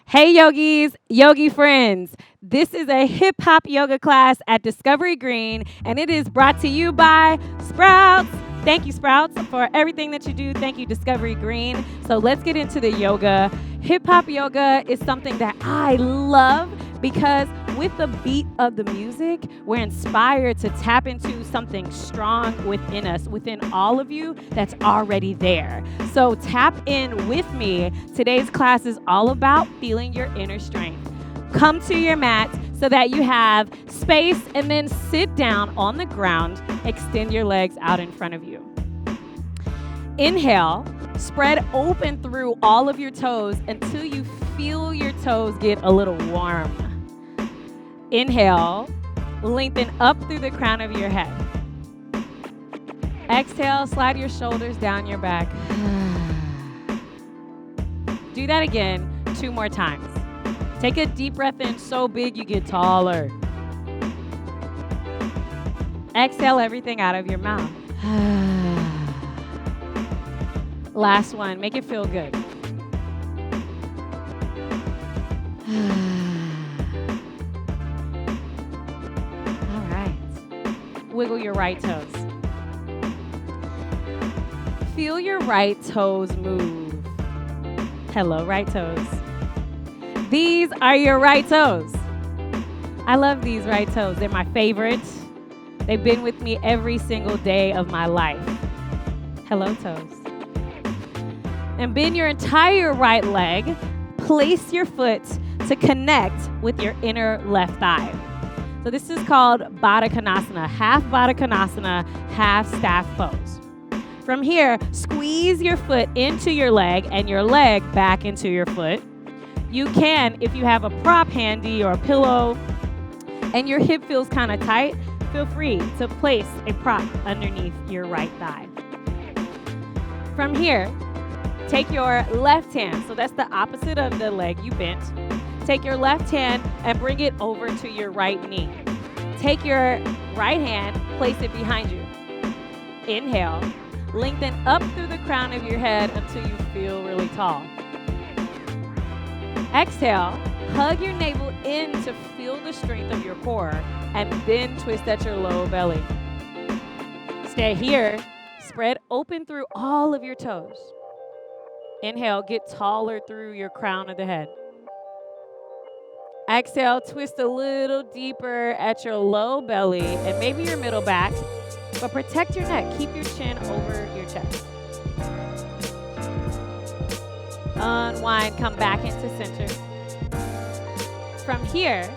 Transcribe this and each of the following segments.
Hey, yogis, yogi friends. This is a hip hop yoga class at Discovery Green, and it is brought to you by Sprouts. Thank you, Sprouts, for everything that you do. Thank you, Discovery Green. So let's get into the yoga. Hip hop yoga is something that I love because with the beat of the music, we're inspired to tap into something strong within us, within all of you that's already there. So tap in with me. Today's class is all about feeling your inner strength. Come to your mat so that you have space and then sit down on the ground. Extend your legs out in front of you. Inhale, spread open through all of your toes until you feel your toes get a little warm. Inhale, lengthen up through the crown of your head. Exhale, slide your shoulders down your back. Do that again 2 more times. Take a deep breath in so big you get taller. Exhale everything out of your mouth. Last one, make it feel good. All right. Wiggle your right toes. Feel your right toes move. Hello, right toes. These are your right toes. I love these right toes. They're my favorite. They've been with me every single day of my life. Hello, toes. And bend your entire right leg. Place your foot to connect with your inner left thigh. So this is called Baddha Konasana, half Baddha Konasana, half staff pose. From here, squeeze your foot into your leg and your leg back into your foot. You can, if you have a prop handy or a pillow and your hip feels kind of tight, feel free to place a prop underneath your right thigh. From here, take your left hand, so that's the opposite of the leg you bent. Take your left hand and bring it over to your right knee. Take your right hand, place it behind you. Inhale, lengthen up through the crown of your head until you feel really tall. Exhale, hug your navel in to feel the strength of your core, and then twist at your low belly. Stay here, spread open through all of your toes. Inhale, get taller through your crown of the head. Exhale, twist a little deeper at your low belly and maybe your middle back, but protect your neck. Keep your chin over your chest. Unwind, come back into center. From here,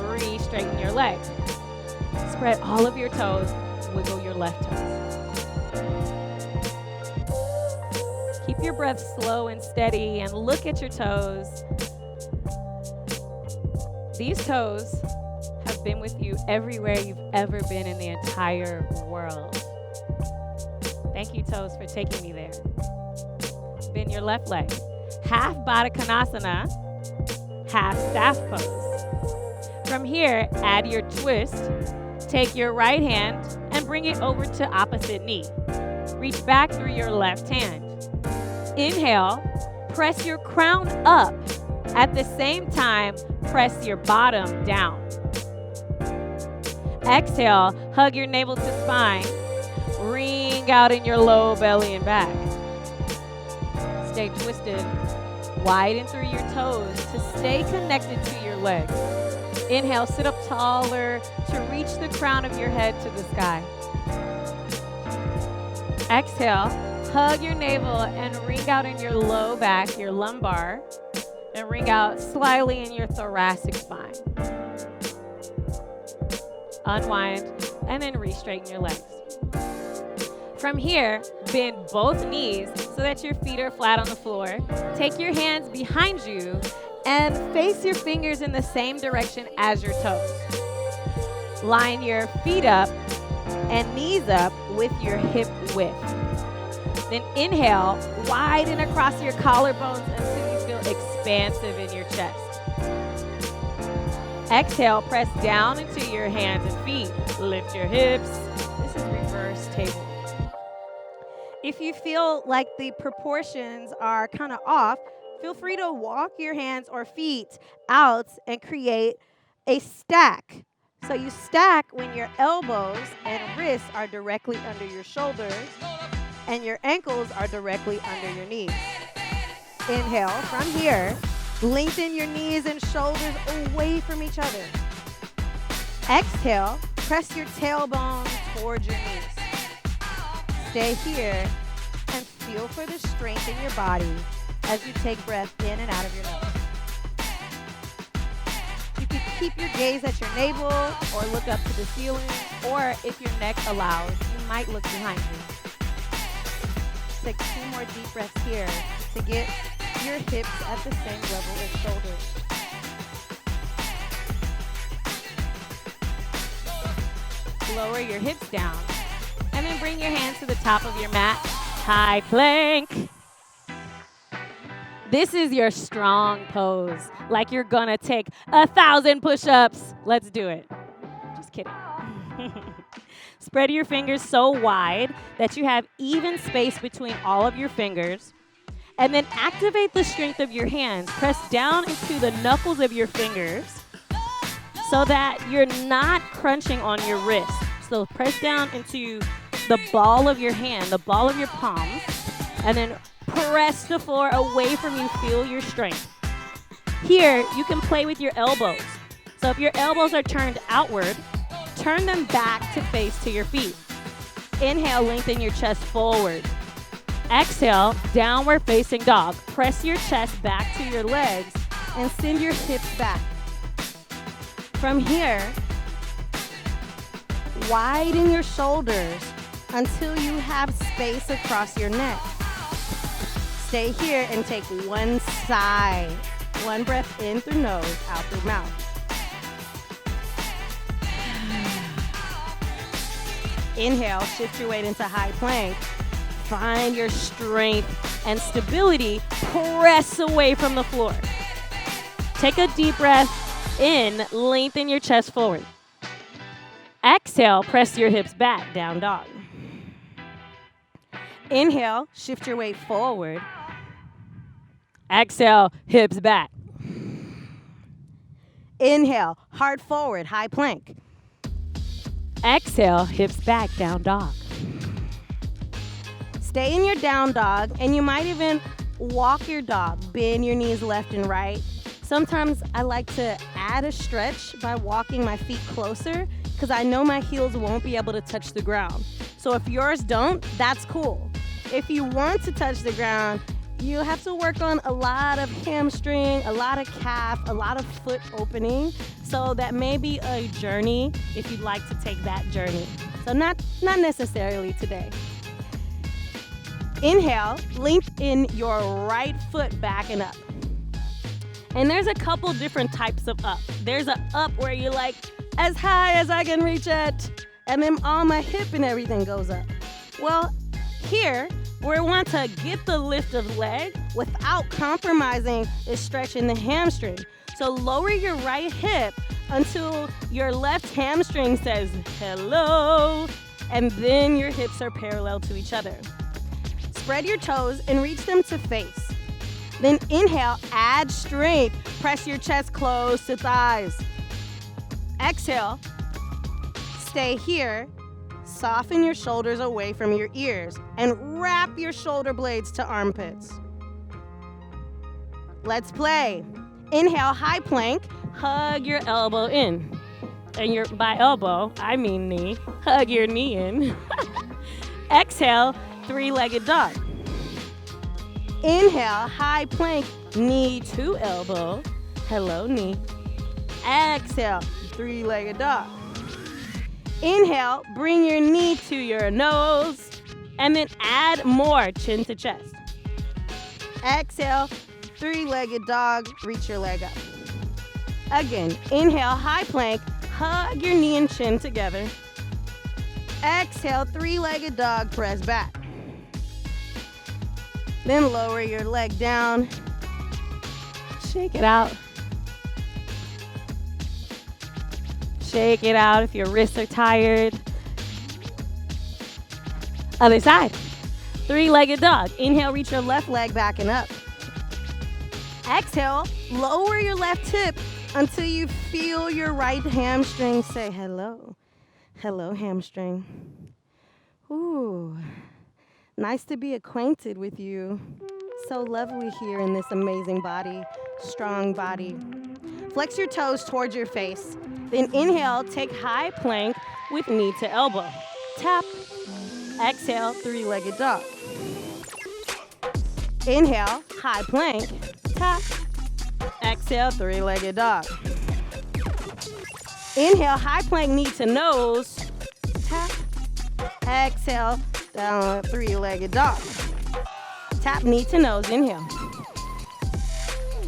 re-straighten your legs. Spread all of your toes, wiggle your left toes. Keep your breath slow and steady and look at your toes. These toes have been with you everywhere you've ever been in the entire world. Thank you, toes, for taking me there. Bend your left leg. Half Baddha Konasana, half staff pose. From here, add your twist. Take your right hand and bring it over to opposite knee. Reach back through your left hand. Inhale, press your crown up. At the same time, press your bottom down. Exhale, hug your navel to spine. Ring out in your low belly and back. Stay twisted. Widen through your toes to stay connected to your legs. Inhale, sit up taller to reach the crown of your head to the sky. Exhale, hug your navel and ring out in your low back, your lumbar, and ring out slightly in your thoracic spine. Unwind and then re-straighten your legs. From here, bend both knees so that your feet are flat on the floor. Take your hands behind you and face your fingers in the same direction as your toes. Line your feet up and knees up with your hip width. Then inhale, widen across your collarbones until you feel expansive in your chest. Exhale, press down into your hands and feet. Lift your hips. This is reverse table. If you feel like the proportions are kind of off, Feel free to walk your hands or feet out and create a stack. So you stack when your elbows and wrists are directly under your shoulders and your ankles are directly under your knees. Inhale from here. Lengthen your knees and shoulders away from each other. Exhale, press your tailbone towards your knees. Stay here and feel for the strength in your body as you take breath in and out of your nose. You can keep your gaze at your navel or look up to the ceiling, or if your neck allows, you might look behind you. Take 2 more deep breaths here to get your hips at the same level as shoulders. Lower your hips down. And then bring your hands to the top of your mat. High plank. This is your strong pose. Like you're gonna take 1,000 push-ups. Let's do it. Just kidding. Spread your fingers so wide that you have even space between all of your fingers. And then activate the strength of your hands. Press down into the knuckles of your fingers so that you're not crunching on your wrist. So press down into the ball of your hand, the ball of your palms, and then press the floor away from you. Feel your strength. Here, you can play with your elbows. So if your elbows are turned outward, turn them back to face to your feet. Inhale, lengthen your chest forward. Exhale, downward facing dog. Press your chest back to your legs and send your hips back. From here, widen your shoulders until you have space across your neck. Stay here and take one side. One breath in through nose, out through mouth. Inhale, shift your weight into high plank. Find your strength and stability. Press away from the floor. take a deep breath in, lengthen your chest forward. Exhale, press your hips back, down dog. Inhale, shift your weight forward. Exhale, hips back. Inhale, hard forward, high plank. Exhale, hips back, down dog. Stay in your down dog, and you might even walk your dog. Bend your knees left and right. Sometimes I like to add a stretch by walking my feet closer because I know my heels won't be able to touch the ground. So if yours don't, that's cool. If you want to touch the ground, you have to work on a lot of hamstring, a lot of calf, a lot of foot opening. So that may be a journey if you'd like to take that journey. So not necessarily today. Inhale, lengthen your right foot back and up. And there's a couple different types of up. There's an up where you're like, as high as I can reach it, and then all my hip and everything goes up. Well, here, we want to get the lift of leg without compromising the stretch in the hamstring. So lower your right hip until your left hamstring says hello, and then your hips are parallel to each other. Spread your toes and reach them to face. Then inhale, add strength. Press your chest close to thighs. Exhale, stay here. Soften your shoulders away from your ears and wrap your shoulder blades to armpits. Let's play. Inhale, high plank. hug your elbow in. And by elbow, I mean knee. Hug your knee in. Exhale, three-legged dog. Inhale, high plank, knee to elbow. Hello, knee. Exhale, three-legged dog. Inhale, bring your knee to your nose, and then add more, chin to chest. Exhale, three-legged dog, reach your leg up. Again, inhale, high plank, hug your knee and chin together. Exhale, three-legged dog, press back. Then lower your leg down. Shake it out. Shake it out if your wrists are tired. Other side. Three-legged dog. Inhale, reach your left leg back and up. Exhale, lower your left hip until you feel your right hamstring say hello. Hello, hamstring. Ooh, nice to be acquainted with you. So lovely here in this amazing body, strong body. Flex your toes towards your face. Then inhale, take high plank with knee to elbow. Tap. Exhale, three-legged dog. Inhale, high plank. Tap. Exhale, three-legged dog. Inhale, high plank, knee to nose. Tap. Exhale, down, three-legged dog. Tap, knee to nose, inhale.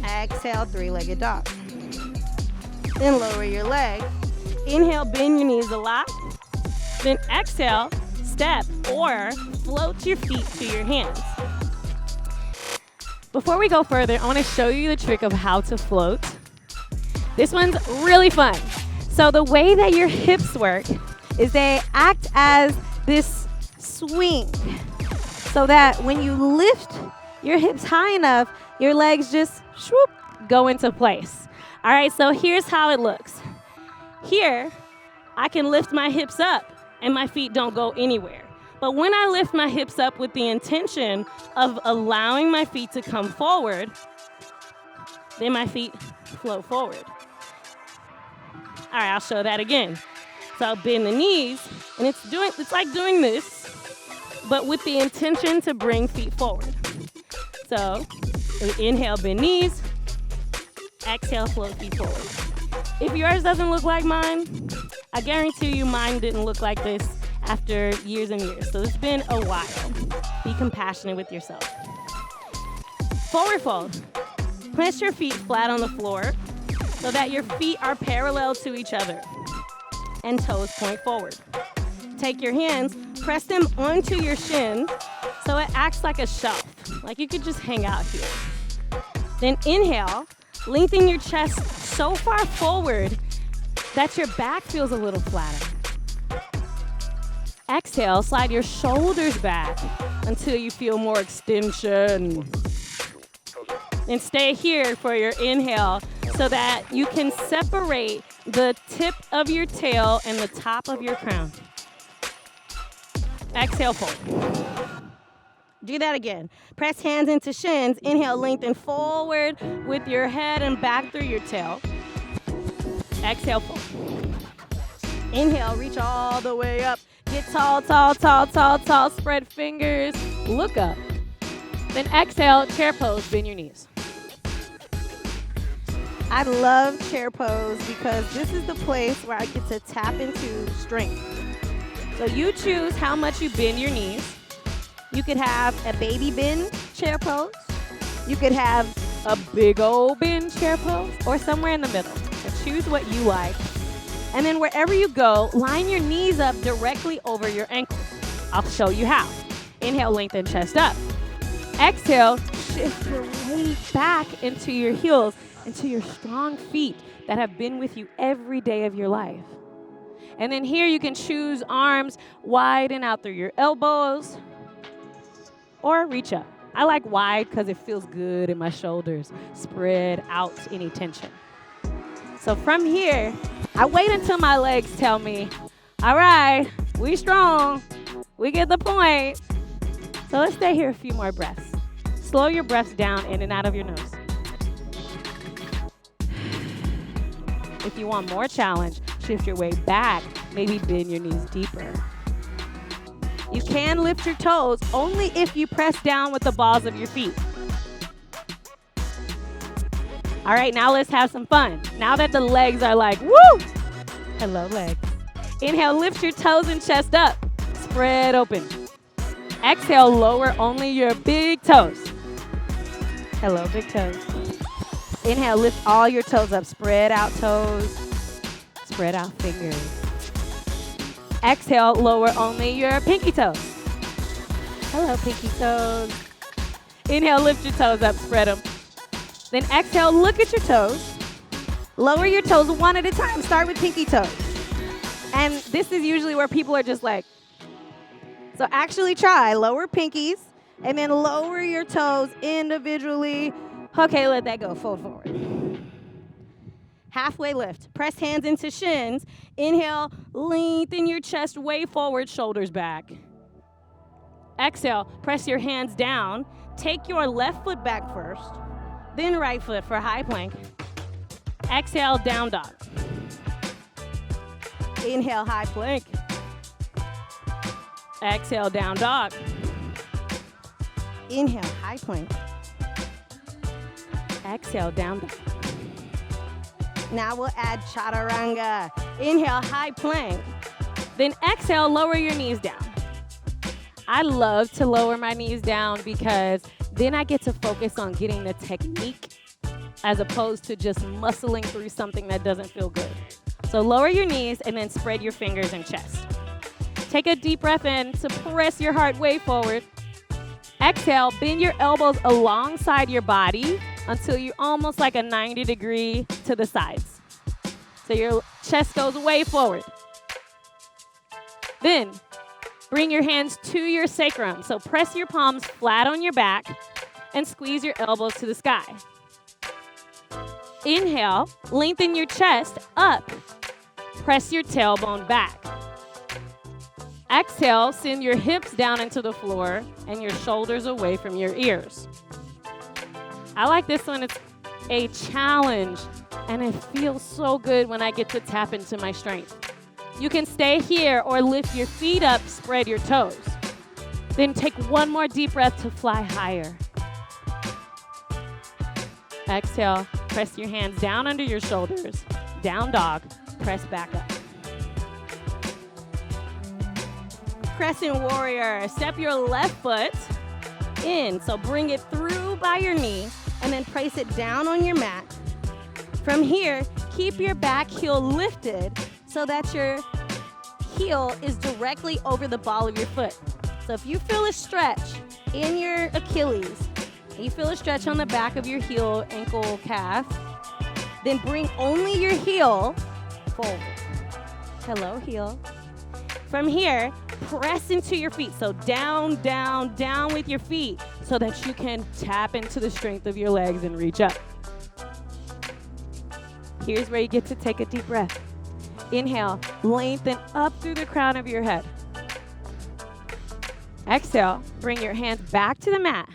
Exhale, three-legged dog. Then lower your leg. Inhale, bend your knees a lot. Then exhale, step or float your feet to your hands. Before we go further, I want to show you the trick of how to float. This one's really fun. So the way that your hips work is they act as this swing so that when you lift your hips high enough, your legs just swoop, go into place. All right, so here's how it looks. Here, I can lift my hips up and my feet don't go anywhere. But when I lift my hips up with the intention of allowing my feet to come forward, then my feet flow forward. All right, I'll show that again. So I'll bend the knees, and it's like doing this, but with the intention to bring feet forward. So inhale, bend knees. Exhale, float feet forward. If yours doesn't look like mine, I guarantee you mine didn't look like this after years and years. So it's been a while. Be compassionate with yourself. Forward fold. Place your feet flat on the floor so that your feet are parallel to each other and toes point forward. Take your hands, press them onto your shin so it acts like a shelf, like you could just hang out here. Then inhale, lengthen your chest so far forward that your back feels a little flatter. Exhale, slide your shoulders back until you feel more extension. And stay here for your inhale so that you can separate the tip of your tail and the top of your crown. Exhale, fold. Do that again. Press hands into shins. Inhale, lengthen forward with your head and back through your tail. Exhale, fold. Inhale, reach all the way up. Get tall, tall, tall, tall, tall. Spread fingers. Look up. Then exhale, chair pose, bend your knees. I love chair pose because this is the place where I get to tap into strength. So you choose how much you bend your knees. You could have a baby bend chair pose. You could have a big old bend chair pose or somewhere in the middle. So choose what you like. And then wherever you go, line your knees up directly over your ankles. I'll show you how. Inhale, lengthen chest up. Exhale, shift your weight back into your heels, into your strong feet that have been with you every day of your life. And then here you can choose arms widen out through your elbows or reach up. I like wide because it feels good in my shoulders. Spread out any tension. So from here, I wait until my legs tell me, all right, we strong. We get the point. So let's stay here a few more breaths. Slow your breaths down in and out of your nose. If you want more challenge, shift your weight back. Maybe bend your knees deeper. You can lift your toes only if you press down with the balls of your feet. All right, now let's have some fun. Now that the legs are like, woo! Hello, legs. Inhale, lift your toes and chest up. Spread open. Exhale, lower only your big toes. Hello, big toes. Inhale, lift all your toes up. Spread out toes. Spread out fingers. Exhale, lower only your pinky toes. Hello, pinky toes. Inhale, lift your toes up. Spread them. Then exhale, look at your toes. Lower your toes one at a time. Start with pinky toes. And this is usually where people are just like, so actually try lower pinkies and then lower your toes individually Okay, let that go. Fold forward. Halfway lift. Press hands into shins. Inhale, lengthen your chest way forward, shoulders back. Exhale, press your hands down. Take your left foot back first, then right foot for high plank. Exhale, down dog. Inhale, high plank. Exhale, down dog. Inhale, high plank. Exhale, down dog. Now we'll add Chaturanga. Inhale, high plank. Then exhale, lower your knees down. I love to lower my knees down because then I get to focus on getting the technique as opposed to just muscling through something that doesn't feel good. So lower your knees and then spread your fingers and chest. Take a deep breath in to press your heart way forward. Exhale, bend your elbows alongside your body until you're almost like a 90-degree to the sides. So your chest goes way forward. Then bring your hands to your sacrum. So press your palms flat on your back and squeeze your elbows to the sky. Inhale, lengthen your chest up. Press your tailbone back. Exhale, send your hips down into the floor and your shoulders away from your ears. I like this one. It's a challenge, and it feels so good when I get to tap into my strength. You can stay here or lift your feet up, spread your toes. Then take one more deep breath to fly higher. Exhale, press your hands down under your shoulders. Down dog, press back up. Crescent Warrior. Step your left foot in. So bring it through by your knee and then place it down on your mat. From here, keep your back heel lifted so that your heel is directly over the ball of your foot. So if you feel a stretch in your Achilles, you feel a stretch on the back of your heel, ankle, calf, then bring only your heel forward. Hello, heel. From here, press into your feet. So down, down, down with your feet so that you can tap into the strength of your legs and reach up. Here's where you get to take a deep breath. Inhale, lengthen up through the crown of your head. Exhale, bring your hands back to the mat.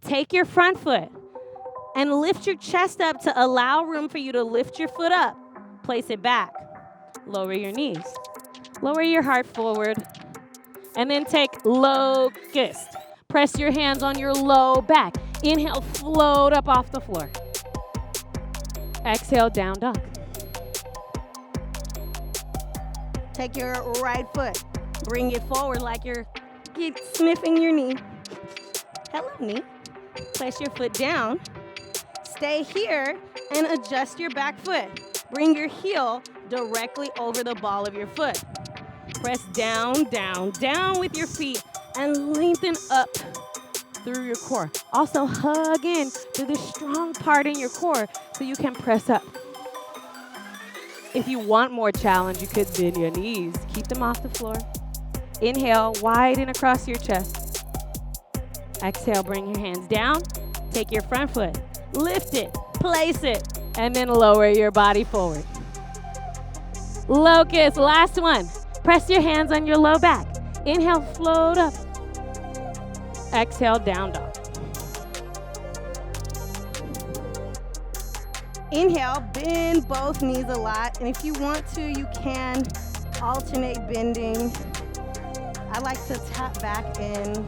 Take your front foot and lift your chest up to allow room for you to lift your foot up. Place it back. Lower your knees. Lower your heart forward. And then take locust. Press your hands on your low back. Inhale, float up off the floor. Exhale, down dog. Take your right foot. Bring it forward like you're sniffing your knee. Hello, knee. Place your foot down. Stay here and adjust your back foot. Bring your heel directly over the ball of your foot. Press down, down, down with your feet and lengthen up through your core. Also hug in to the strong part in your core so you can press up. If you want more challenge, you could bend your knees. Keep them off the floor. Inhale, widen across your chest. Exhale, bring your hands down. Take your front foot, lift it, place it, and then lower your body forward. Locust, last one. Press your hands on your low back. Inhale, float up. Exhale, down dog. Inhale, bend both knees a lot. And if you want to, you can alternate bending. I like to tap back in.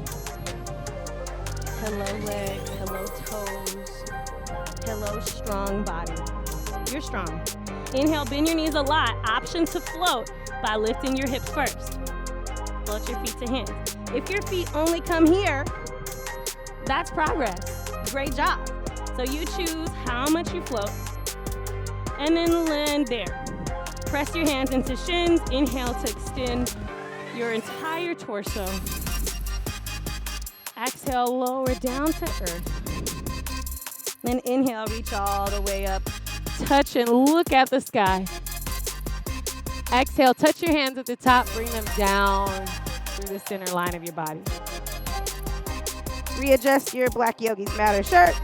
Hello legs, hello toes, hello strong body. You're strong. Inhale, bend your knees a lot. Option to float by lifting your hips first. Float your feet to hands. If your feet only come here, that's progress. Great job. So you choose how much you float and then land there. Press your hands into shins. Inhale to extend your entire torso. Exhale, lower down to earth. Then inhale, reach all the way up. Touch and look at the sky. Exhale, touch your hands at the top, bring them down through the center line of your body. Readjust your Black Yogis Matter shirt.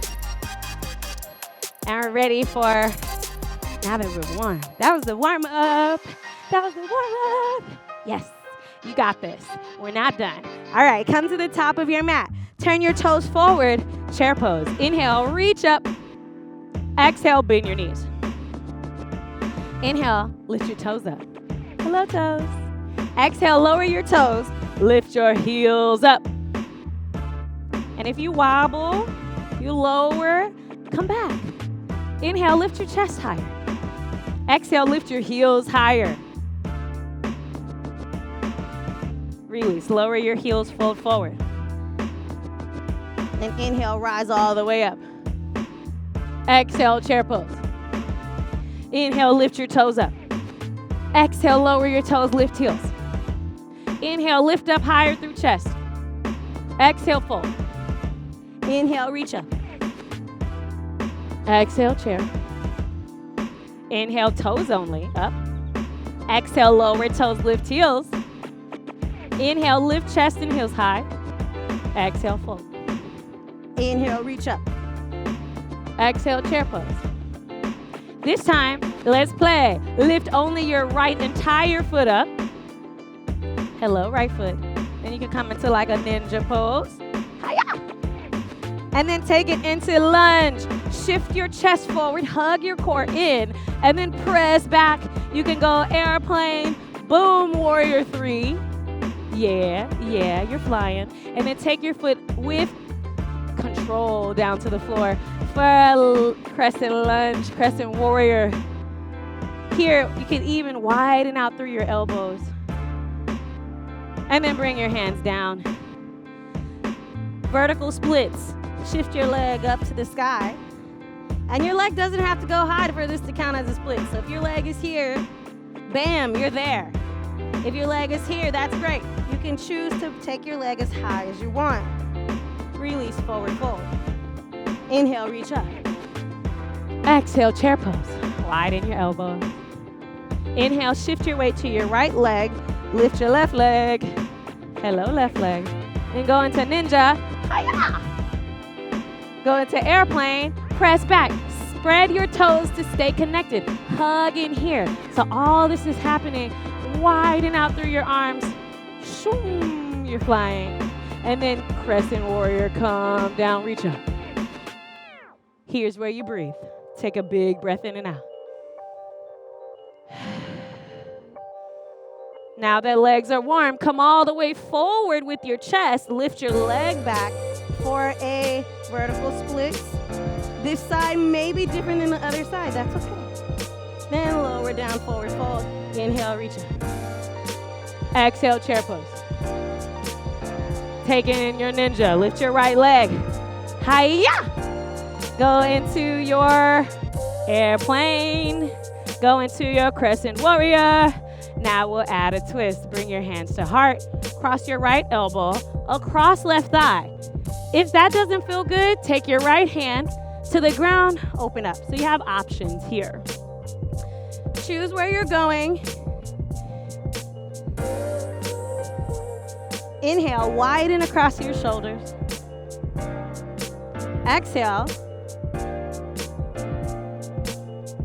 And we're ready for, now that we're warm. That was the warm up. Yes, you got this. We're not done. All right, come to the top of your mat. Turn your toes forward, chair pose. Inhale, reach up. Exhale, bend your knees. Inhale, lift your toes up. Hello, toes. Exhale, lower your toes. Lift your heels up. And if you wobble, you lower, come back. Inhale, lift your chest higher. Exhale, lift your heels higher. Release, lower your heels, fold forward. And inhale, rise all the way up. Exhale, chair pose. Inhale, lift your toes up. Exhale, lower your toes, lift heels. Inhale, lift up higher through chest. Exhale, fold. Inhale, reach up. Exhale, chair. Inhale, toes only, up. Exhale, lower toes, lift heels. Inhale, lift chest and heels high. Exhale, fold. Inhale, reach up. Exhale, chair pose. This time, let's play. Lift only your right entire foot up. Hello, right foot. Then you can come into like a ninja pose. Hiya! And then take it into lunge. Shift your chest forward, hug your core in, and then press back. You can go airplane, boom, warrior 3. Yeah, you're flying. And then take your foot with control down to the floor for a crescent lunge, crescent warrior. Here, you can even widen out through your elbows. And then bring your hands down. Vertical splits. Shift your leg up to the sky. And your leg doesn't have to go high for this to count as a split. So if your leg is here, bam, you're there. If your leg is here, that's great. You can choose to take your leg as high as you want. Release, forward fold. Inhale, reach up. Exhale, chair pose. Widen your elbows. Inhale, shift your weight to your right leg. Lift your left leg. Hello, left leg. Then go into ninja. Hiya! Go into airplane. Press back. Spread your toes to stay connected. Hug in here. So all this is happening. Widen out through your arms. Shoom, you're flying. And then crescent warrior, come down, reach up. Here's where you breathe. Take a big breath in and out. Now that legs are warm, come all the way forward with your chest. Lift your leg back for a vertical split. This side may be different than the other side. That's okay. Then lower down, forward fold. Inhale, reach up. Exhale, chair pose. Take in your ninja. Lift your right leg. Hiya! Go into your airplane. Go into your crescent warrior. Now we'll add a twist. Bring your hands to heart. Cross your right elbow across left thigh. If that doesn't feel good, take your right hand to the ground. Open up. So you have options here. Choose where you're going. Inhale, widen across your shoulders. Exhale.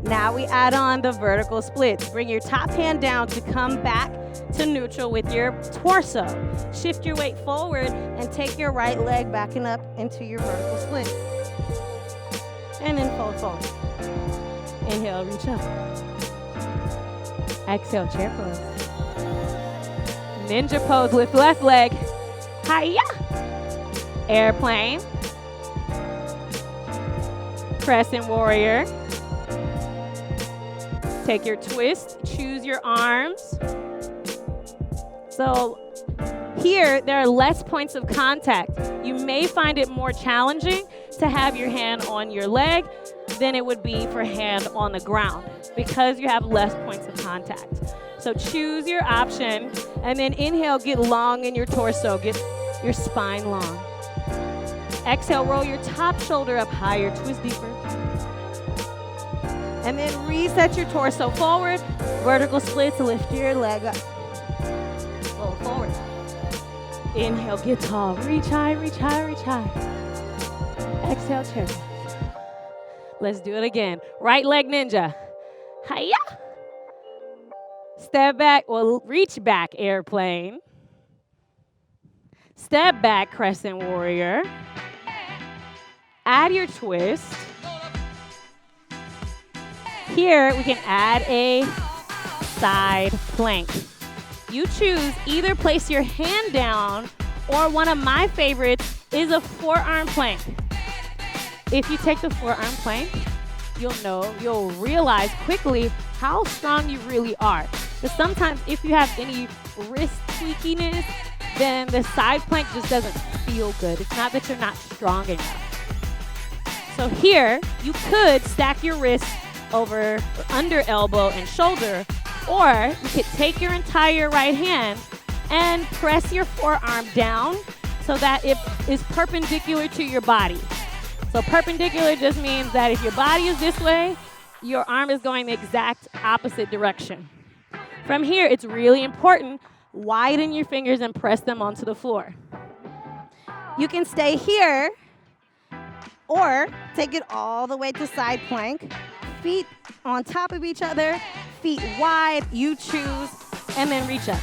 Now we add on the vertical splits. Bring your top hand down to come back to neutral with your torso. Shift your weight forward and take your right leg back and up into your vertical split. And then fold forward. Inhale, reach up. Exhale, chair pose. Ninja pose, lift left leg. Hiya! Airplane. Crescent warrior. Take your twist, choose your arms. So here, there are less points of contact. You may find it more challenging to have your hand on your leg than it would be for hand on the ground because you have less points of contact. So choose your option, and then inhale, get long in your torso, get your spine long. Exhale, roll your top shoulder up higher, twist deeper. And then reset your torso forward, vertical splits, lift your leg up. Roll forward. Inhale, get tall, reach high, reach high, reach high. Exhale, chair pose. Let's do it again. Right leg ninja. Hiya. Step back, well, reach back airplane. Step back crescent warrior. Add your twist. Here we can add a side plank. You choose, either place your hand down, or one of my favorites is a forearm plank. If you take the forearm plank, you'll realize quickly how strong you really are. But sometimes if you have any wrist tweakiness, then the side plank just doesn't feel good. It's not that you're not strong enough. So here, you could stack your wrists over under elbow and shoulder, or you could take your entire right hand and press your forearm down so that it is perpendicular to your body. So perpendicular just means that if your body is this way, your arm is going the exact opposite direction. From here, it's really important, widen your fingers and press them onto the floor. You can stay here or take it all the way to side plank. Feet on top of each other, feet wide, you choose, and then reach up.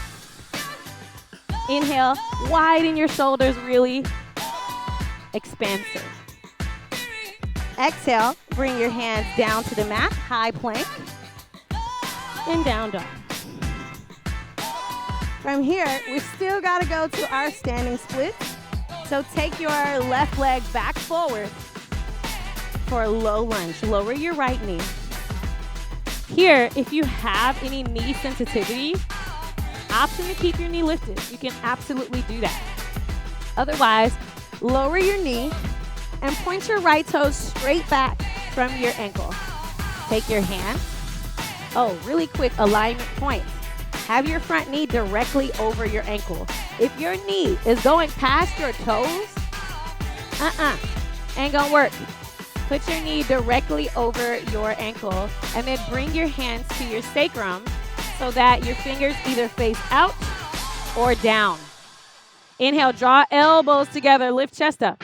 Inhale, widen your shoulders, really expansive. Exhale, bring your hands down to the mat, high plank, and down dog. From here, we still gotta go to our standing split. So take your left leg back forward for a low lunge. Lower your right knee. Here, if you have any knee sensitivity, option to keep your knee lifted. You can absolutely do that. Otherwise, lower your knee and point your right toes straight back from your ankle. Take your hand. Oh, really quick alignment point. Have your front knee directly over your ankle. If your knee is going past your toes, ain't gonna work. Put your knee directly over your ankle and then bring your hands to your sacrum so that your fingers either face out or down. Inhale, draw elbows together, lift chest up.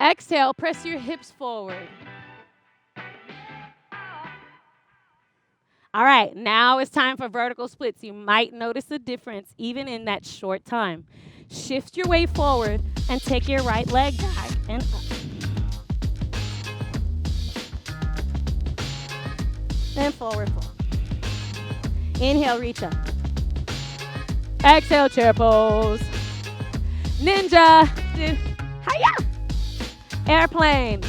Exhale, press your hips forward. All right, now it's time for vertical splits. You might notice a difference even in that short time. Shift your weight forward and take your right leg back and up. Then forward fold. Inhale, reach up. Exhale, chair pose. Ninja. Hiya. Airplane.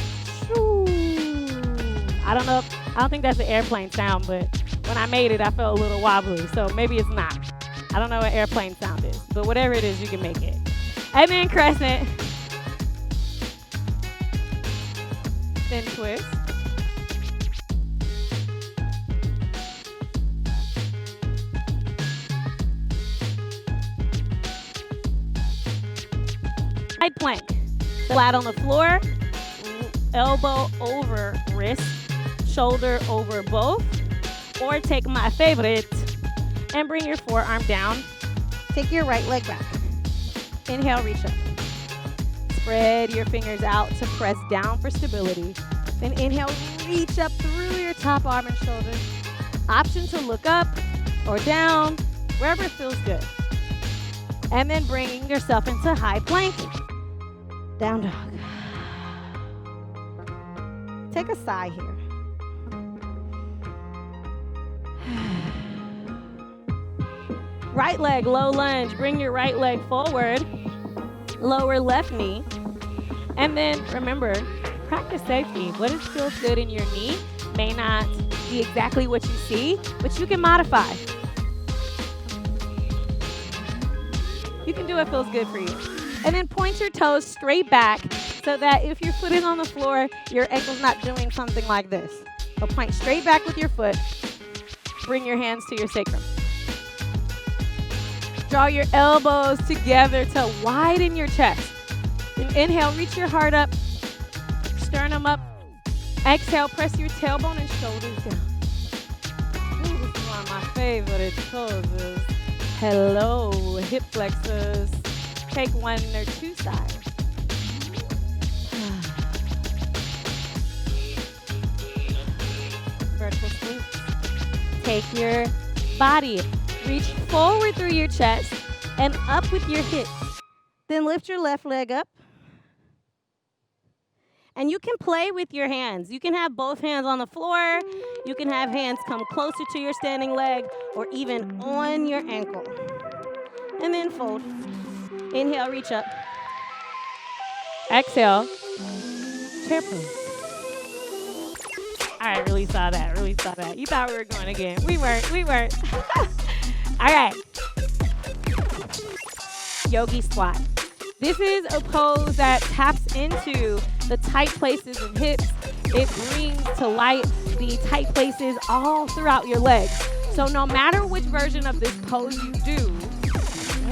I don't think that's an airplane sound, but when I made it, I felt a little wobbly, so maybe it's not. I don't know what airplane sound is, but whatever it is, you can make it. And then crescent. Then twist. Side plank. Flat on the floor, elbow over wrist, shoulder over both, or take my favorite and bring your forearm down. Take your right leg back. Inhale, reach up. Spread your fingers out to press down for stability. Then inhale, reach up through your top arm and shoulder. Option to look up or down, wherever it feels good. And then bringing yourself into high plank. Down dog. Take a sigh here. Right leg, low lunge. Bring your right leg forward. Lower left knee. And then remember, practice safety. What feels good in your knee may not be exactly what you see, but you can modify. You can do what feels good for you. And then point your toes straight back so that if your foot is on the floor, your ankle's not doing something like this. So point straight back with your foot. Bring your hands to your sacrum. Draw your elbows together to widen your chest. And inhale, reach your heart up, sternum up. Exhale, press your tailbone and shoulders down. Ooh, this is one of my favorite poses. Hello, hip flexors. Take one or two sides. vertical squeeze. Take your body, reach forward through your chest and up with your hips. Then lift your left leg up. And you can play with your hands. You can have both hands on the floor. You can have hands come closer to your standing leg or even on your ankle. And then fold. Inhale, reach up. Exhale, chair pose. All right, really saw that. You thought we were going again. We weren't. All right. Yogi Squat. This is a pose that taps into the tight places and hips. It brings to light the tight places all throughout your legs. So no matter which version of this pose you do,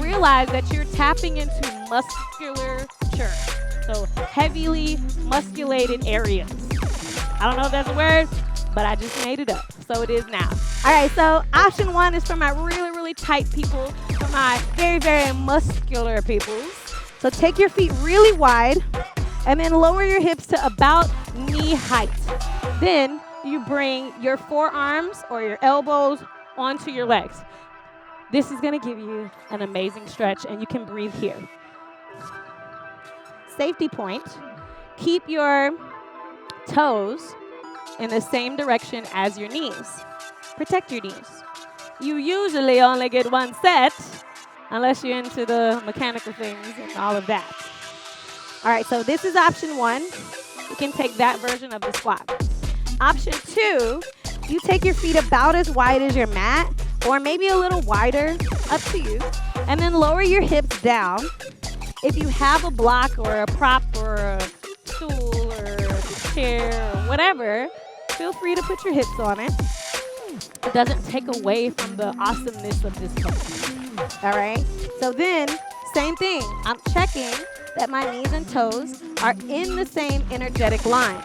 realize that you're tapping into musculature. So heavily musculated areas. I don't know if that's a word, but I just made it up. So it is now. All right, so option 1 is for my really, really tight people, for my very, very muscular people. So take your feet really wide and then lower your hips to about knee height. Then you bring your forearms or your elbows onto your legs. This is going to give you an amazing stretch, and you can breathe here. Safety point, keep your toes in the same direction as your knees. Protect your knees. You usually only get one set unless you're into the mechanical things and all of that. All right, so this is option 1. You can take that version of the squat. Option 2, you take your feet about as wide as your mat or maybe a little wider, up to you, and then lower your hips down. If you have a block or a prop or a stool or a chair or whatever, feel free to put your hips on it. It doesn't take away from the awesomeness of this pose. All right? So then, same thing. I'm checking that my knees and toes are in the same energetic line.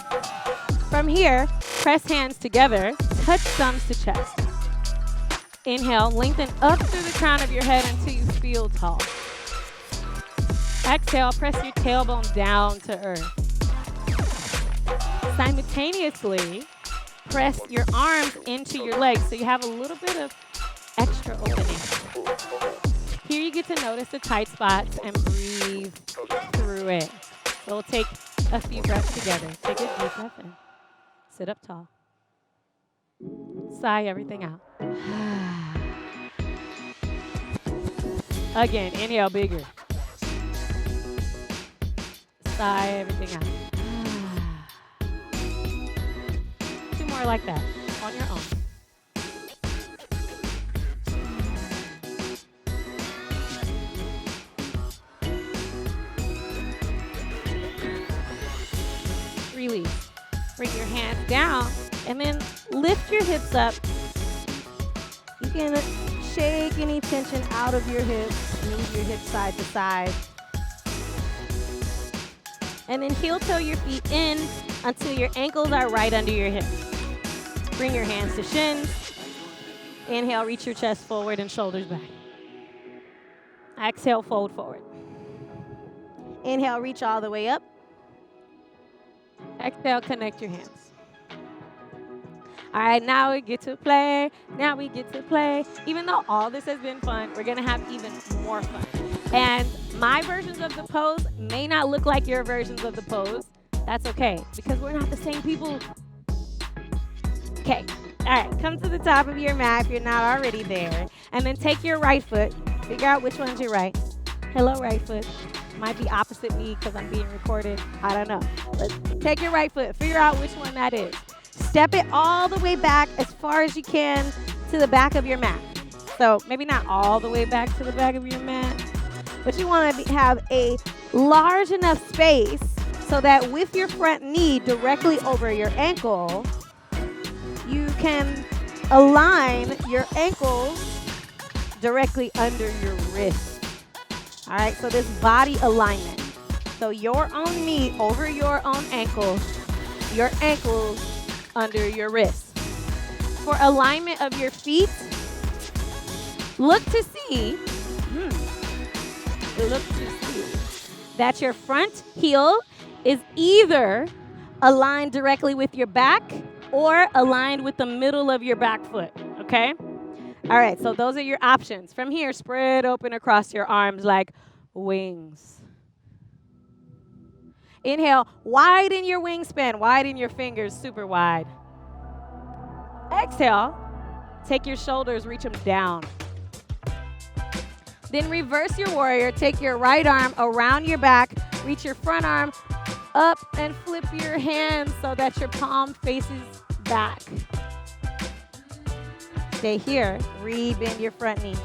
From here, press hands together, touch thumbs to chest. Inhale, lengthen up through the crown of your head until you feel tall. Exhale, press your tailbone down to earth. Simultaneously, press your arms into your legs so you have a little bit of extra opening. Here you get to notice the tight spots and breathe through it. So we'll take a few breaths together. Take a deep breath in. Sit up tall. Sigh everything out. Again, inhale bigger. Sigh everything out. Two more like that on your own. Release. Bring your hands down and then lift your hips up. You can shake any tension out of your hips, move your hips side to side. And then heel toe your feet in until your ankles are right under your hips. Bring your hands to shins. Inhale, reach your chest forward and shoulders back. Exhale, fold forward. Inhale, reach all the way up. Exhale, connect your hands. All right, now we get to play. Even though all this has been fun, we're gonna have even more fun. And my versions of the pose may not look like your versions of the pose. That's okay, because we're not the same people. Okay, all right, come to the top of your mat if you're not already there. And then take your right foot. Figure out which one's your right. Hello, right foot. Might be opposite me because I'm being recorded. I don't know. But take your right foot. Figure out which one that is. Step it all the way back as far as you can to the back of your mat. So maybe not all the way back to the back of your mat, but you want to have a large enough space so that with your front knee directly over your ankle, you can align your ankles directly under your wrist. All right, so this body alignment. So your own knee over your own ankle, your ankles under your wrist. For alignment of your feet, look to see that your front heel is either aligned directly with your back or aligned with the middle of your back foot, okay? All right, so those are your options. From here, spread open across your arms like wings. Inhale, widen your wingspan, widen your fingers super wide. Exhale, take your shoulders, reach them down. Then reverse your warrior, take your right arm around your back, reach your front arm up and flip your hands so that your palm faces back. Stay here, re-bend your front knee.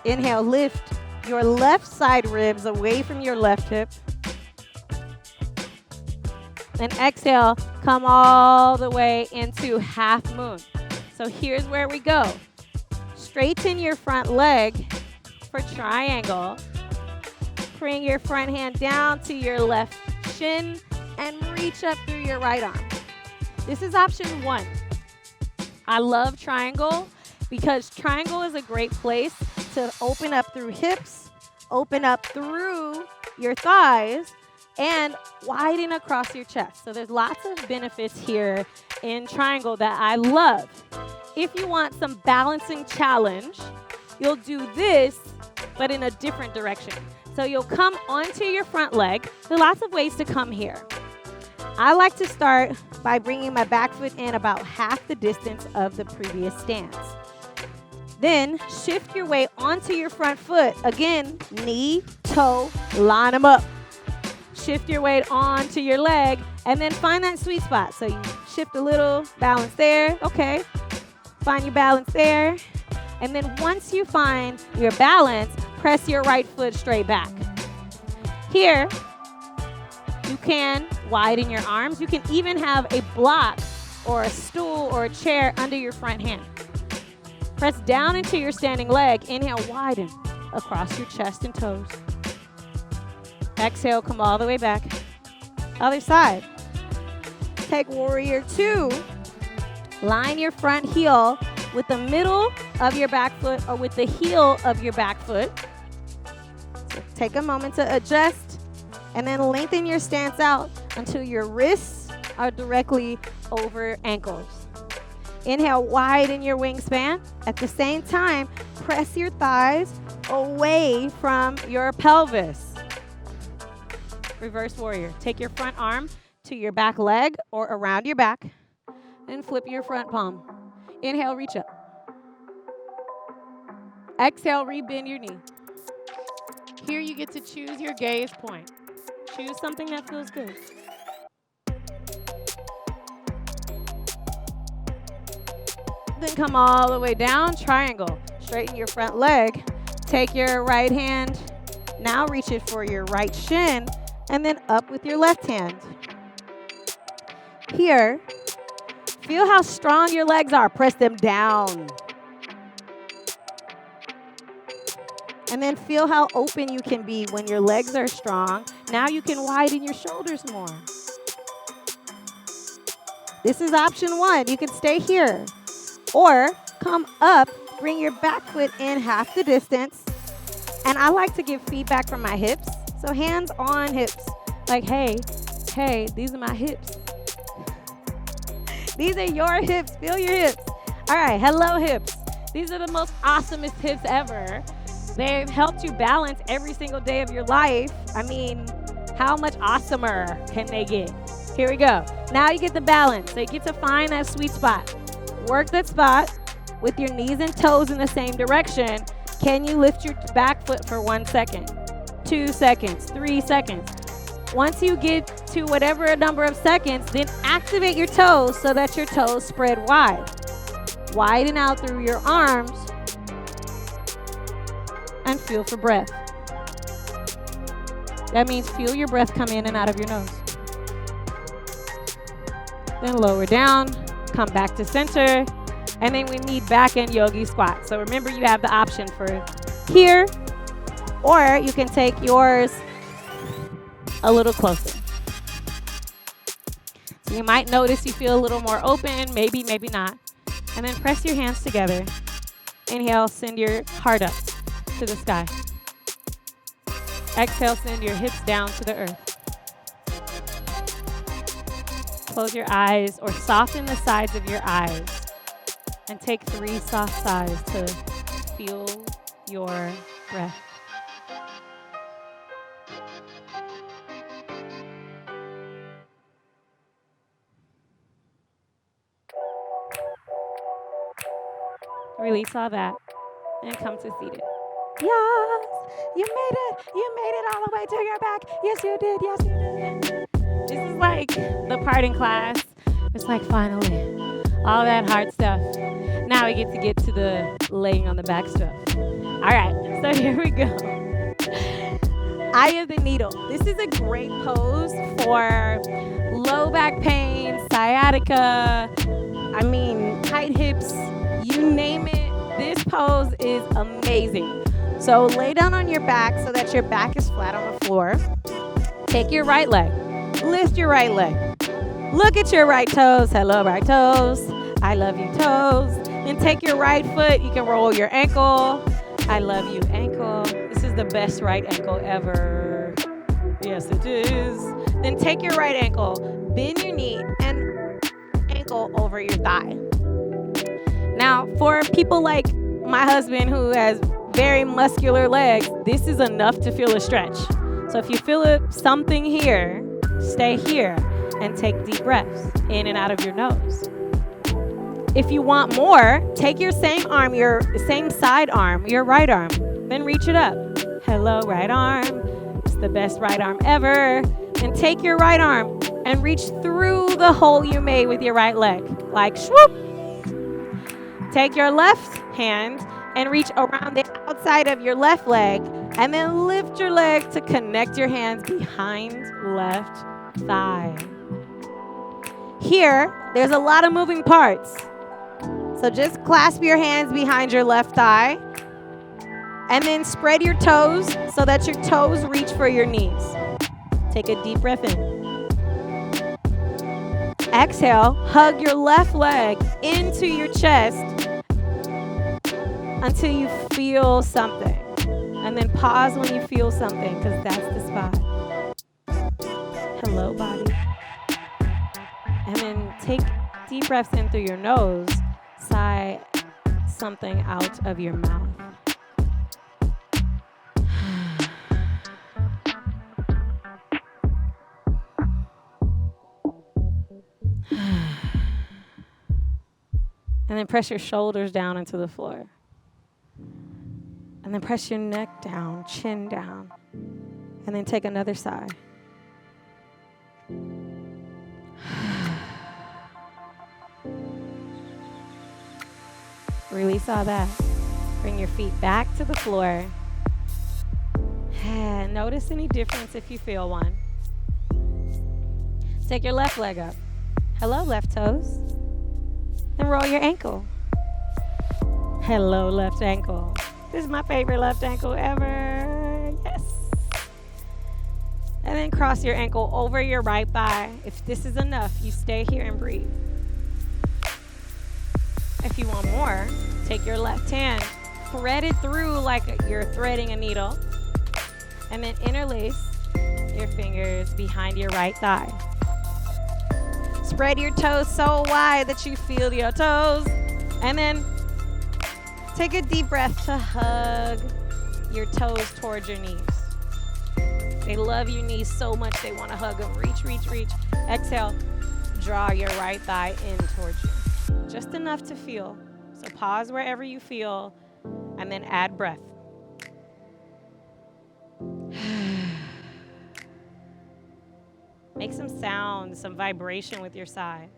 Inhale, lift your left side ribs away from your left hip. And exhale, come all the way into half moon. So here's where we go. Straighten your front leg for triangle. Bring your front hand down to your left shin and reach up through your right arm. This is option 1. I love triangle because triangle is a great place to open up through hips, open up through your thighs, and widen across your chest. So there's lots of benefits here in triangle that I love. If you want some balancing challenge, you'll do this, but in a different direction. So you'll come onto your front leg. There are lots of ways to come here. I like to start by bringing my back foot in about half the distance of the previous stance. Then shift your weight onto your front foot. Again, knee, toe, line them up. Shift your weight onto your leg and then find that sweet spot. So you shift a little, balance there. Okay, find your balance there. And then once you find your balance, press your right foot straight back. Here, you can widen your arms. You can even have a block or a stool or a chair under your front hand. Press down into your standing leg. Inhale, widen across your chest and toes. Exhale, come all the way back. Other side. Take warrior 2. Line your front heel with the middle of your back foot or with the heel of your back foot. So take a moment to adjust and then lengthen your stance out until your wrists are directly over ankles. Inhale, widen your wingspan. At the same time, press your thighs away from your pelvis. Reverse warrior. Take your front arm to your back leg or around your back and flip your front palm. Inhale, reach up. Exhale, rebend your knee. Here you get to choose your gaze point. Choose something that feels good. Then come all the way down, triangle. Straighten your front leg. Take your right hand. Now reach it for your right shin and then up with your left hand. Here, feel how strong your legs are. Press them down. And then feel how open you can be when your legs are strong. Now you can widen your shoulders more. This is option 1. You can stay here. Or come up, bring your back foot in half the distance. And I like to give feedback from my hips. So hands on hips. Like, hey, these are my hips. These are your hips. Feel your hips. All right, hello hips. These are the most awesomest hips ever. They've helped you balance every single day of your life. I mean, how much awesomer can they get? Here we go. Now you get the balance. So you get to find that sweet spot. Work that spot with your knees and toes in the same direction. Can you lift your back foot for 1 second, 2 seconds, 3 seconds? Once you get to whatever number of seconds, then activate your toes so that your toes spread wide. Widen out through your arms and feel for breath. That means feel your breath come in and out of your nose. Then lower down, come back to center, and then we meet back in Yogi Squat. So remember, you have the option for here, or you can take yours a little closer. So you might notice you feel a little more open, maybe not. And then press your hands together. Inhale, send your heart up to the sky. Exhale, send your hips down to the earth. close your eyes or soften the sides of your eyes and take 3 soft sighs to feel your breath. Release all that and come to seated. Yes, you made it. You made it all the way to your back. Yes, you did. Yes, you did. This is like the part in class. It's like finally all that hard stuff. Now we get to the laying on the back stuff. All right, so here we go. Eye of the needle. This is a great pose for low back pain, sciatica, tight hips, you name it. This pose is amazing. So lay down on your back so that your back is flat on the floor. Take your right leg. Lift your right leg. Look at your right toes. Hello, right toes. I love you, toes. Then take your right foot. You can roll your ankle. I love you, ankle. This is the best right ankle ever. Yes, it is. Then take your right ankle. Bend your knee and ankle over your thigh. Now, for people like my husband who has very muscular legs, this is enough to feel a stretch. So if you feel something here, stay here and take deep breaths in and out of your nose. If you want more, take your same arm, your same side arm, your right arm, then reach it up. Hello, right arm. It's the best right arm ever. And take your right arm and reach through the hole you made with your right leg, like swoop. Take your left hand and reach around the outside of your left leg, and then lift your leg to connect your hands behind left thigh. Here, there's a lot of moving parts. So just clasp your hands behind your left thigh, and then spread your toes so that your toes reach for your knees. Take a deep breath in. Exhale, hug your left leg into your chest until you feel something. And then pause when you feel something, because that's the spot. Hello, body. And then take deep breaths in through your nose. Sigh something out of your mouth. And then press your shoulders down into the floor. And then press your neck down, chin down. And then take another sigh. Release all that. Bring your feet back to the floor. And notice any difference if you feel one. Take your left leg up. Hello, left toes. Then roll your ankle. Hello, left ankle. This is my favorite left ankle ever. Yes. And then cross your ankle over your right thigh. If this is enough, you stay here and breathe. If you want more, take your left hand, thread it through like you're threading a needle, and then interlace your fingers behind your right thigh. Spread your toes so wide that you feel your toes. And then take a deep breath to hug your toes towards your knees. They love your knees so much they want to hug them. Reach, reach, reach. Exhale. Draw your right thigh in towards you. Just enough to feel. So pause wherever you feel and then add breath. Make some sound, some vibration with your sighs.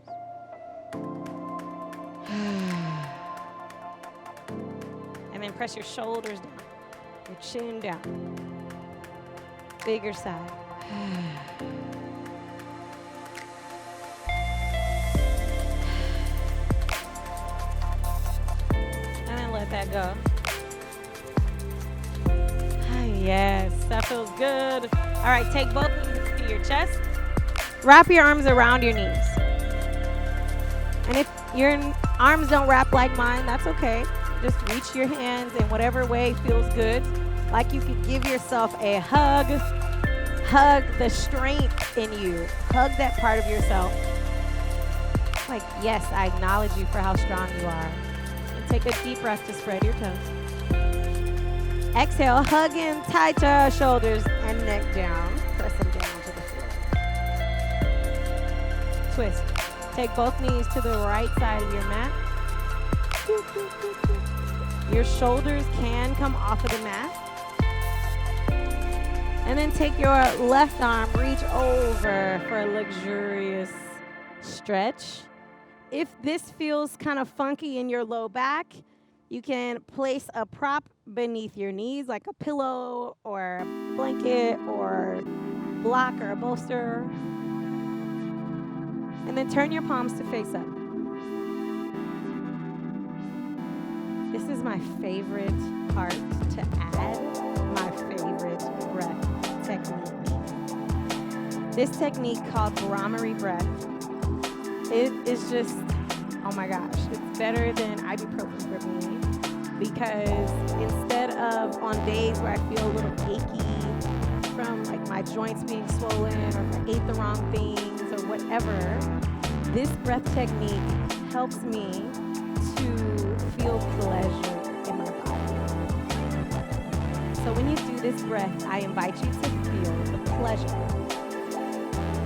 And then press your shoulders down, your chin down. Bigger sigh. And then let that go. Yes, that feels good. All right, take both knees to your chest. Wrap your arms around your knees. And if your arms don't wrap like mine, that's okay. Just reach your hands in whatever way feels good. Like you could give yourself a hug. Hug the strength in you. Hug that part of yourself. Like, yes, I acknowledge you for how strong you are. And take a deep breath to spread your toes. Exhale, hug in tighter, shoulders and neck down. Press them down to the floor. Twist. Take both knees to the right side of your mat. Your shoulders can come off of the mat. And then take your left arm, reach over for a luxurious stretch. If this feels kind of funky in your low back, you can place a prop beneath your knees, like a pillow or a blanket or block or a bolster. And then turn your palms to face up. This is my favorite part to add, my favorite breath technique. This technique called Kromrey Breath. It is just, oh my gosh, it's better than ibuprofen for me, because instead of on days where I feel a little achy from like my joints being swollen or if I ate the wrong things or whatever, this breath technique helps me to feel pleasure in my body. So when you do this breath, I invite you to feel the pleasure.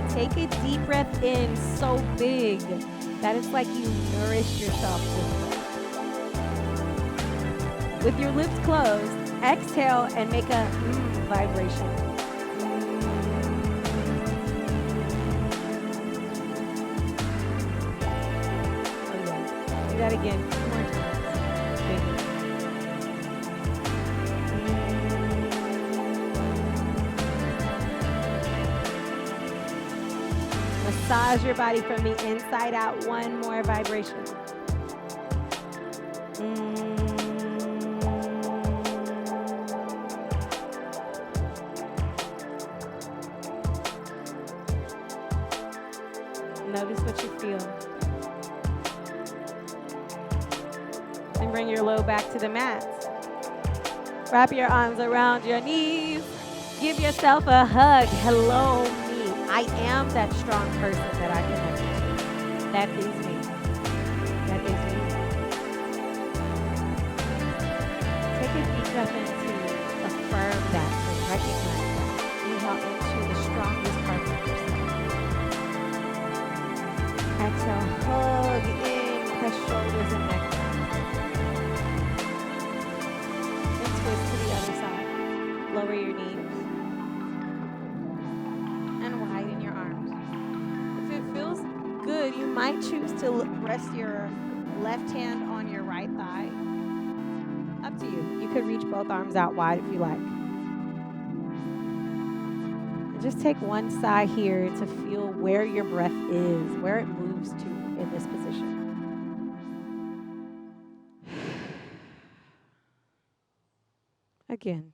Take a deep breath in so big that it's like you nourish yourself with breath. With your lips closed, exhale and make a vibration. Oh yeah. Do that again 2 more times. Big. Massage your body from the inside out. One more vibration. Notice what you feel. And bring your low back to the mat. Wrap your arms around your knees. Give yourself a hug. Hello, me. I am that strong person that I connect to. That is me. That is me. Take a deep breath in to affirm that, to recognize that. Inhale into the strongest part of yourself. Exhale, hug in, press shoulders and neck down. And twist to the other side. Lower your knees. Good, you might choose to rest your left hand on your right thigh. Up to you. You could reach both arms out wide if you like. And just take one sigh here to feel where your breath is, where it moves to in this position. Again.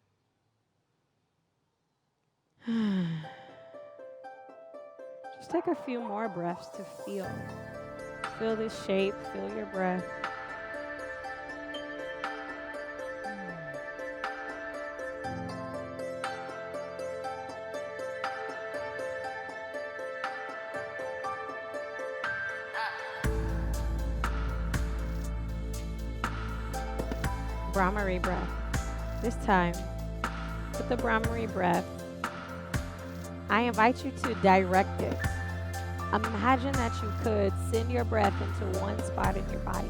Just take a few more breaths to feel. Feel this shape, feel your breath. Kromrey breath. This time, with the Kromrey breath, I invite you to direct it. Imagine that you could send your breath into one spot in your body.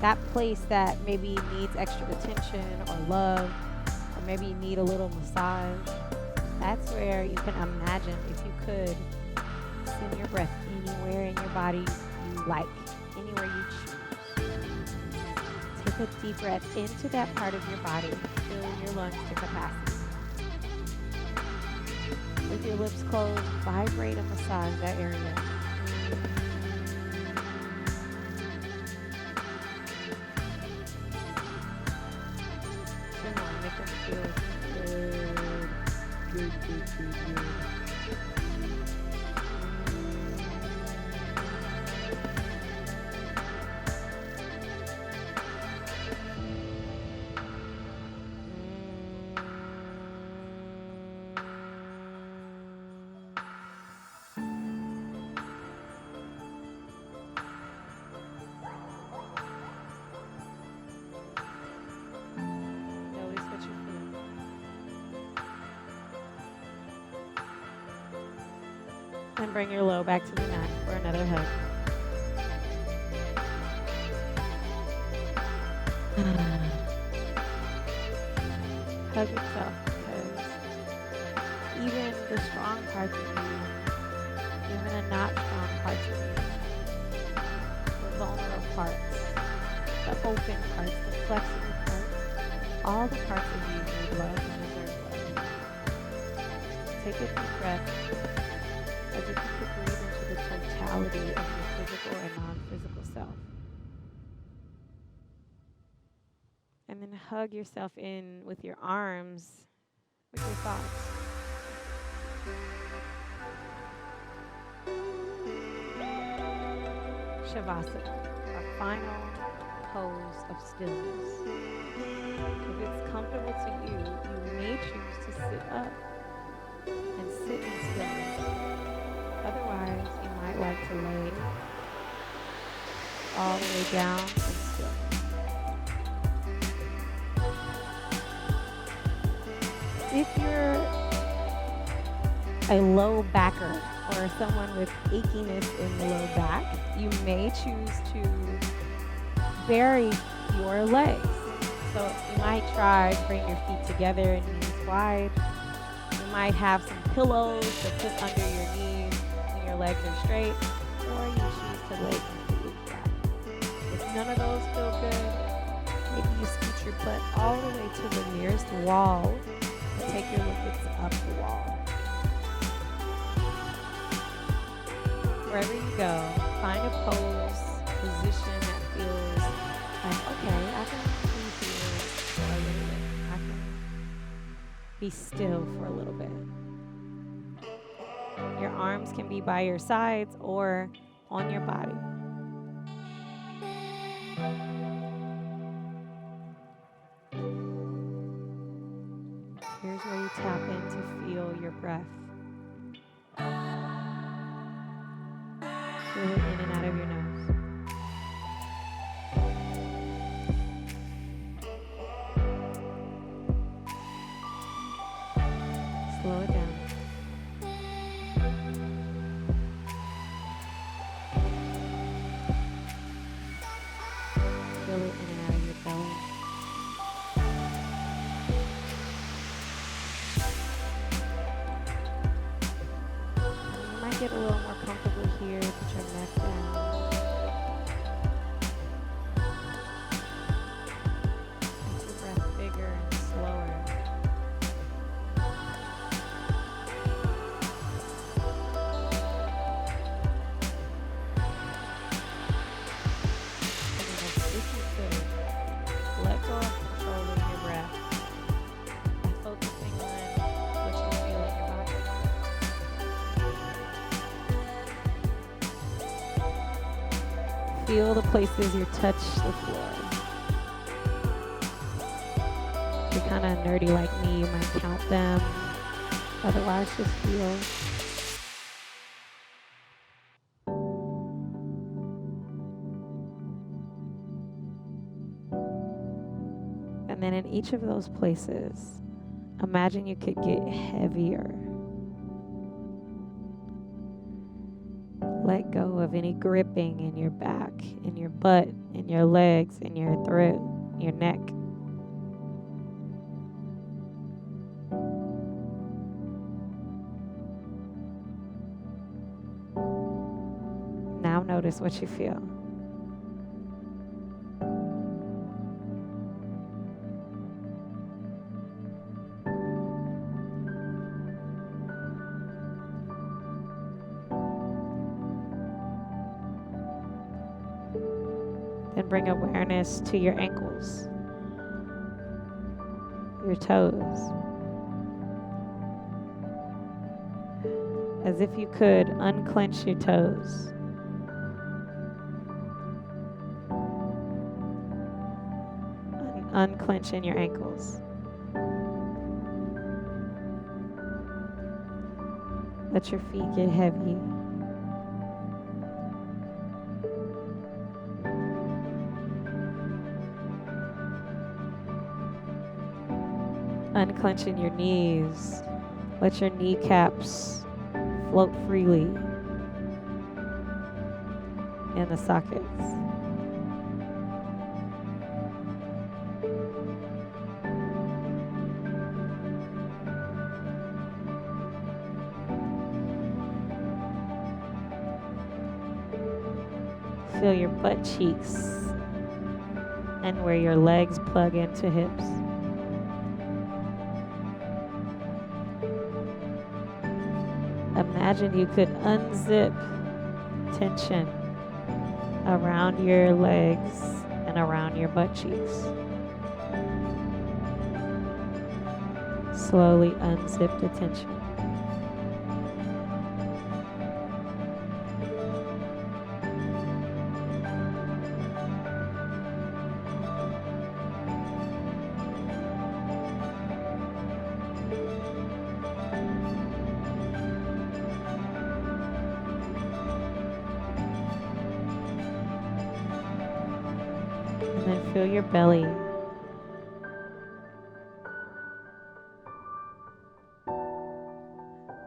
That place that maybe needs extra attention or love, or maybe you need a little massage. That's where you can imagine if you could send your breath anywhere in your body you like, anywhere you choose. Take a deep breath into that part of your body. Fill your lungs to capacity. With your lips closed, vibrate and massage that area. Come on, make them feel good. Good, good, good, good. And bring your low back to the mat for another hug. Hug yourself, because even the strong parts of you, even the not strong parts of you, the vulnerable parts, the open parts, the flexible parts, all the parts of you need love and deserve love. Take a deep breath as if you could breathe into the totality of your physical and non-physical self. And then hug yourself in with your arms, with your thoughts. Shavasana, our final pose of stillness. If it's comfortable to you, you may choose to sit up and sit in stillness. Otherwise, you might like to lay all the way down and still. If you're a low backer or someone with achiness in the low back, you may choose to bury your legs. So you might try to bring your feet together and knees wide. You might have some pillows to put under your knees when your legs are straight, or you choose to lay completely flat. If none of those feel good, maybe you scoot your butt all the way to the nearest wall and take your liquids up the wall. Wherever you go, find a pose, position that feels like, okay, I can breathe here for a little bit. I can be still for a little bit. Your arms can be by your sides or on your body. Here's where you tap in to feel your breath. Feel it in and out of your nose. Slow it down. Feel it in and out of your belly. You might get a little more comfortable here. Put your neck down. Make your breath bigger and slower. And then if you could, let go of control of your breath by focusing on what you feel in your body. Feel the places you touch the floor. If you're kind of nerdy like me, you might count them. Otherwise, just feel. And then in each of those places, imagine you could get heavier. Let go of any gripping in your back, in your butt, in your legs, in your throat, your neck. Now notice what you feel. Then bring awareness to your ankles, your toes. As if you could unclench your toes. Unclench in your ankles. Let your feet get heavy. Unclenching your knees. Let your kneecaps float freely in the sockets. Feel your butt cheeks and where your legs plug into hips. Imagine you could unzip tension around your legs and around your butt cheeks. Slowly unzip the tension. And then feel your belly.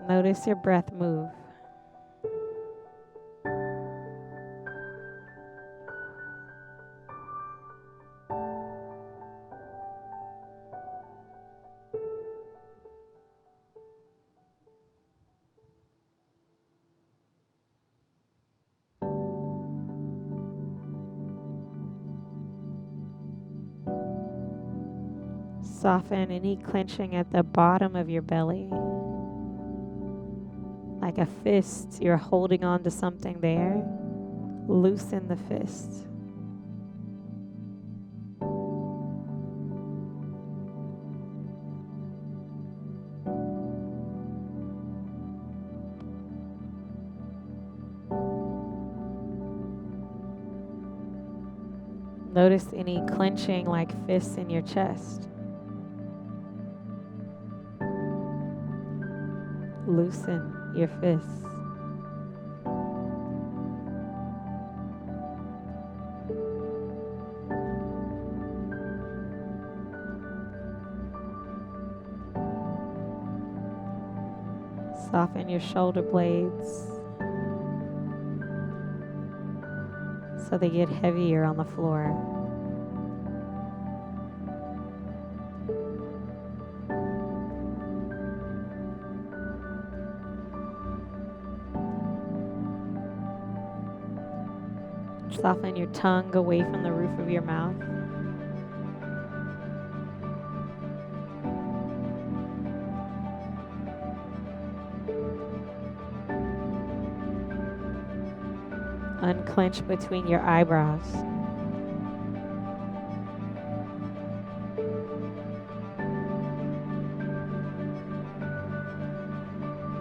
Notice your breath move. Soften any clenching at the bottom of your belly. Like a fist, you're holding on to something there. Loosen the fist. Notice any clenching like fists in your chest. Loosen your fists. Soften your shoulder blades so they get heavier on the floor. Soften your tongue away from the roof of your mouth. Unclench between your eyebrows.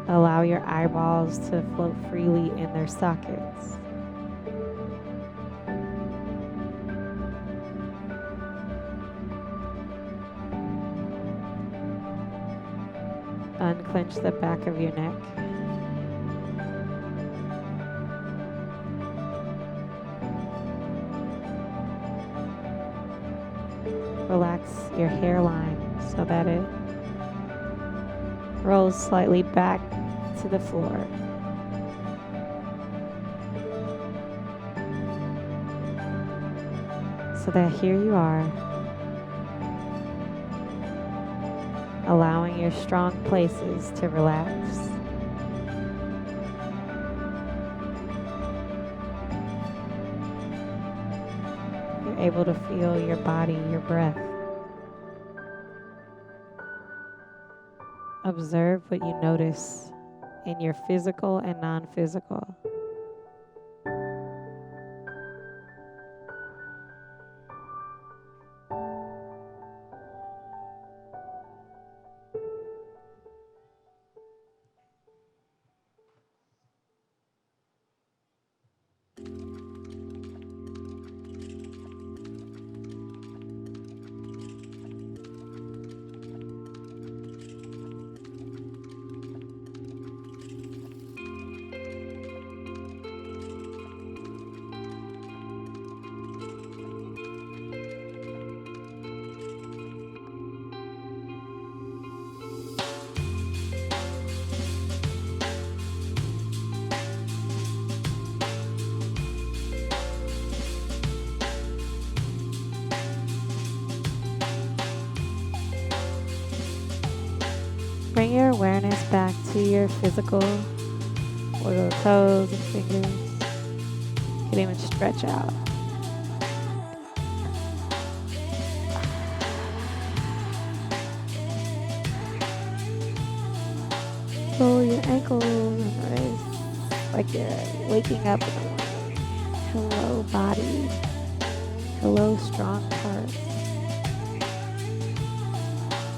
Allow your eyeballs to float freely in their sockets. Unclench the back of your neck. Relax your hairline so that it rolls slightly back to the floor. So that here you are, allowing your strong places to relax. You're able to feel your body, your breath. Observe what you notice in your physical and non-physical. Bring your awareness back to your physical. Wiggle the toes and fingers. You can even stretch out. Pull your ankles and wrists like you're waking up in the morning. Hello, body. Hello, strong parts.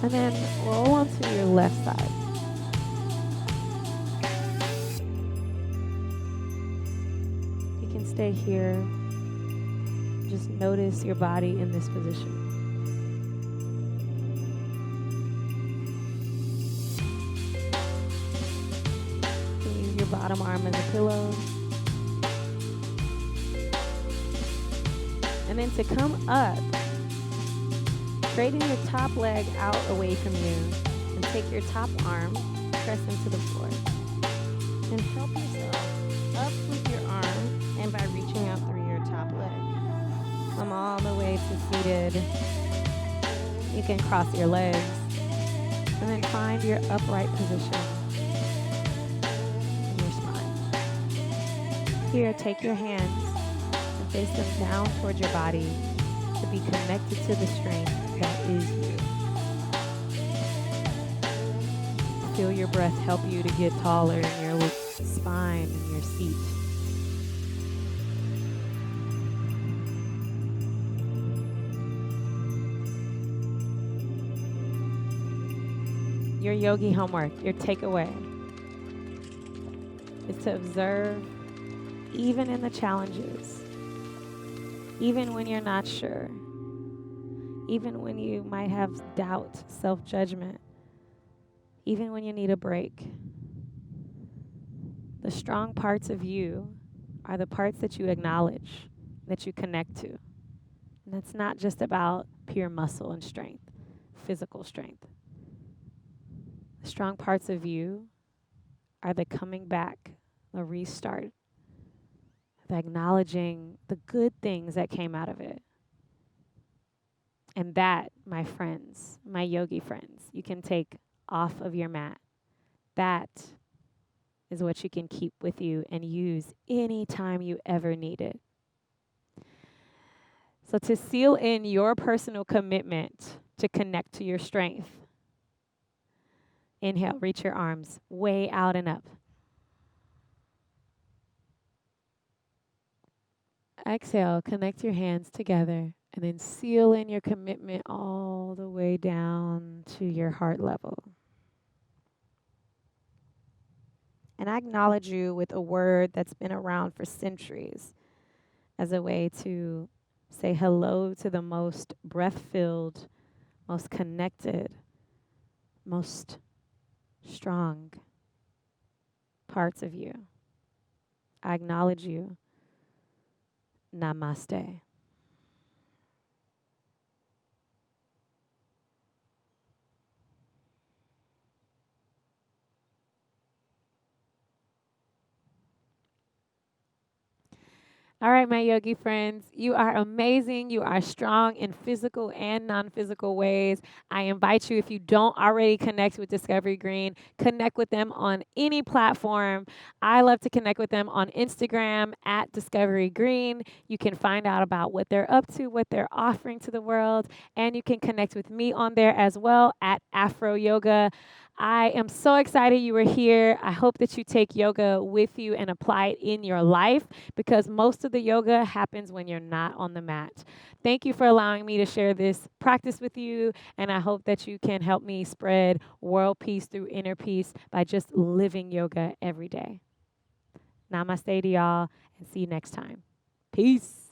And then roll onto your left side. You can stay here. Just notice your body in this position. You can use your bottom arm as a pillow. And then to come up, straighten your top leg out away from you and take your top arm, press into the floor. And help yourself up with your arm and by reaching out through your top leg. Come all the way to seated. You can cross your legs and then find your upright position in your spine. Here, take your hands and face them down towards your body to be connected to the strength that is you. Feel your breath help you to get taller in your spine and your seat. Your yogi homework, your takeaway, is to observe even in the challenges, even when you're not sure, even when you might have doubt, self-judgment, even when you need a break. The strong parts of you are the parts that you acknowledge, that you connect to. And that's not just about pure muscle and strength, physical strength. The strong parts of you are the coming back, the restart, the acknowledging the good things that came out of it. And that, my friends, my yogi friends, you can take off of your mat. That is what you can keep with you and use anytime you ever need it. So to seal in your personal commitment to connect to your strength, inhale, reach your arms way out and up. Exhale, connect your hands together and then seal in your commitment all the way down to your heart level. And I acknowledge you with a word that's been around for centuries as a way to say hello to the most breath-filled, most connected, most strong parts of you. I acknowledge you. Namaste. All right, my yogi friends, you are amazing. You are strong in physical and non-physical ways. I invite you, if you don't already connect with Discovery Green, connect with them on any platform. I love to connect with them on Instagram at Discovery Green. You can find out about what they're up to, what they're offering to the world, and you can connect with me on there as well at Afro Yoga. I am so excited you were here. I hope that you take yoga with you and apply it in your life, because most of the yoga happens when you're not on the mat. Thank you for allowing me to share this practice with you, and I hope that you can help me spread world peace through inner peace by just living yoga every day. Namaste to y'all, and see you next time. Peace.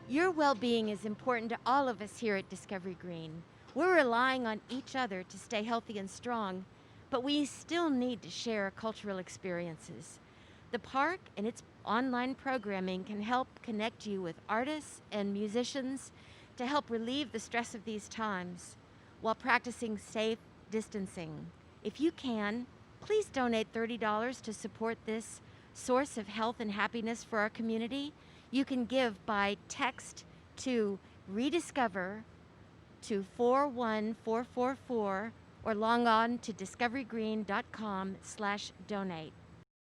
Your well-being is important to all of us here at Discovery Green. We're relying on each other to stay healthy and strong, but we still need to share cultural experiences. The park and its online programming can help connect you with artists and musicians to help relieve the stress of these times while practicing safe distancing. If you can, please donate $30 to support this source of health and happiness for our community. You can give by text to Rediscover to 41444 or log on to discoverygreen.com/donate.